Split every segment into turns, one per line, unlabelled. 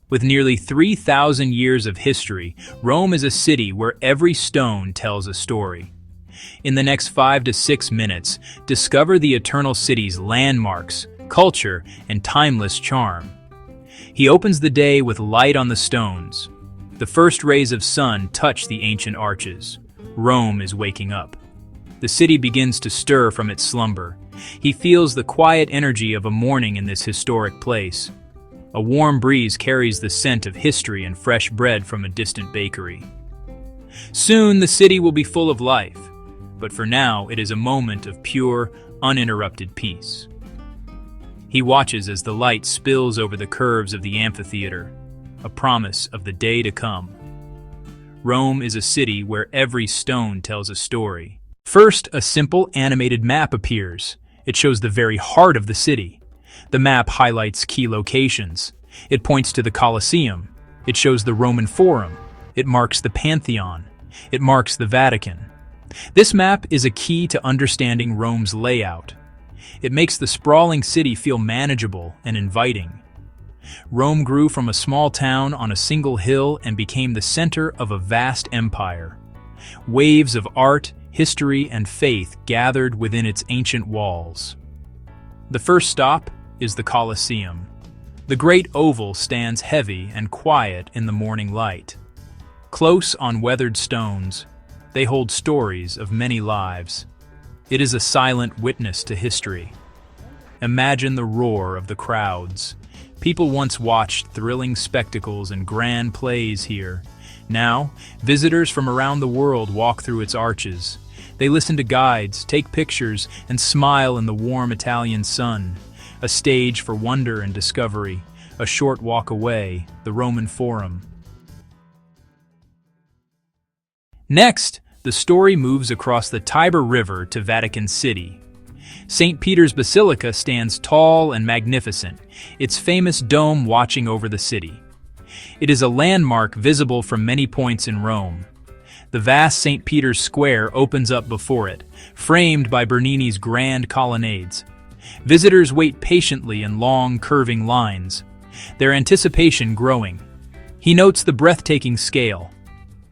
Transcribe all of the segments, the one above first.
With nearly 3,000 years of history, Rome is a city where every stone tells a story. In the next 5 to 6 minutes, discover the Eternal City's landmarks, culture, and timeless charm. He opens the day with light on the stones. The first rays of sun touch the ancient arches. Rome is waking up. The city begins to stir from its slumber. He feels the quiet energy of a morning in this historic place. A warm breeze carries the scent of history and fresh bread from a distant bakery. Soon the city will be full of life, but for now it is a moment of pure, uninterrupted peace. He watches as the light spills over the curves of the amphitheater, a promise of the day to come. Rome is a city where every stone tells a story. First, a simple animated map appears. It shows the very heart of the city. The map highlights key locations. It points to the Colosseum. It shows the Roman Forum. It marks the Pantheon. It marks the Vatican. This map is a key to understanding Rome's layout. It makes the sprawling city feel manageable and inviting. Rome grew from a small town on a single hill and became the center of a vast empire. Waves of art, history, and faith gathered within its ancient walls. The first stop is the Colosseum. The great oval stands heavy and quiet in the morning light. Close on weathered stones, they hold stories of many lives. It is a silent witness to history. Imagine the roar of the crowds. People once watched thrilling spectacles and grand plays here. Now, visitors from around the world walk through its arches. They listen to guides, take pictures, and smile in the warm Italian sun. A stage for wonder and discovery. A short walk away, the Roman Forum. Next, the story moves across the Tiber River to Vatican City. St. Peter's Basilica stands tall and magnificent, its famous dome watching over the city. It is a landmark visible from many points in Rome. The vast St. Peter's Square opens up before it, framed by Bernini's grand colonnades. Visitors wait patiently in long, curving lines, their anticipation growing. He notes the breathtaking scale,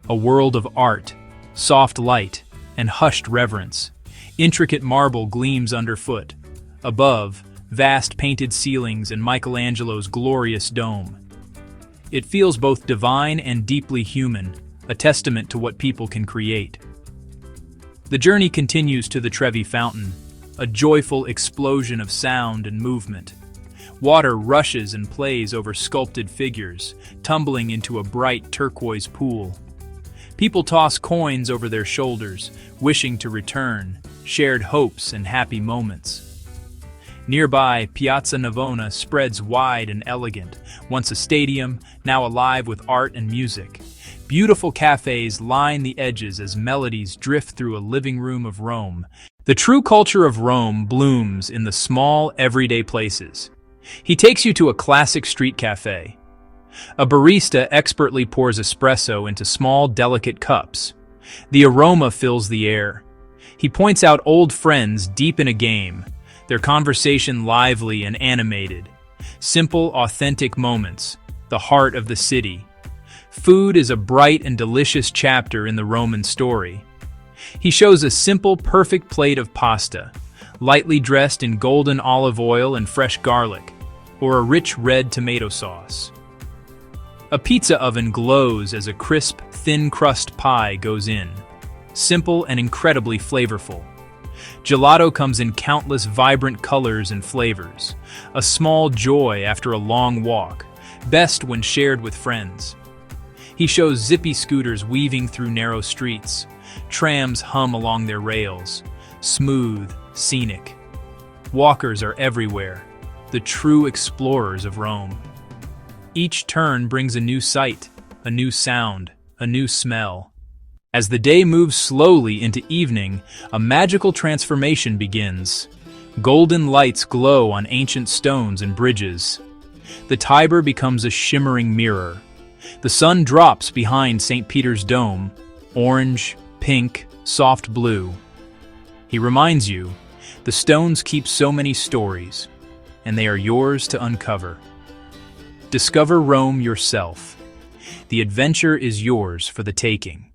a world of art, soft light, and hushed reverence. Intricate marble gleams underfoot. Above, vast painted ceilings and Michelangelo's glorious dome. It feels both divine and deeply human, a testament to what people can create. The journey continues to the Trevi Fountain, a joyful explosion of sound and movement. Water rushes and plays over sculpted figures, tumbling into a bright turquoise pool. People toss coins over their shoulders, wishing to return, shared hopes and happy moments. Nearby, Piazza Navona spreads wide and elegant, once a stadium, now alive with art and music. Beautiful cafes line the edges as melodies drift through a living room of Rome. The true culture of Rome blooms in the small, everyday places. He takes you to a classic street cafe. A barista expertly pours espresso into small, delicate cups. The aroma fills the air. He points out old friends deep in a game, their conversation lively and animated. Simple, authentic moments, the heart of the city. Food is a bright and delicious chapter in the Roman story. He shows a simple, perfect plate of pasta, lightly dressed in golden olive oil and fresh garlic, or a rich red tomato sauce. A pizza oven glows as a crisp, thin-crust pie goes in. Simple and incredibly flavorful. Gelato comes in countless vibrant colors and flavors. A small joy after a long walk, best when shared with friends. He shows zippy scooters weaving through narrow streets. Trams hum along their rails. Smooth, scenic. Walkers are everywhere, the true explorers of Rome. Each turn brings a new sight, a new sound, a new smell. As the day moves slowly into evening, a magical transformation begins. Golden lights glow on ancient stones and bridges. The Tiber becomes a shimmering mirror. The sun drops behind St. Peter's dome, orange, pink, soft blue. He reminds you, the stones keep so many stories, and they are yours to uncover. Discover Rome yourself. The adventure is yours for the taking.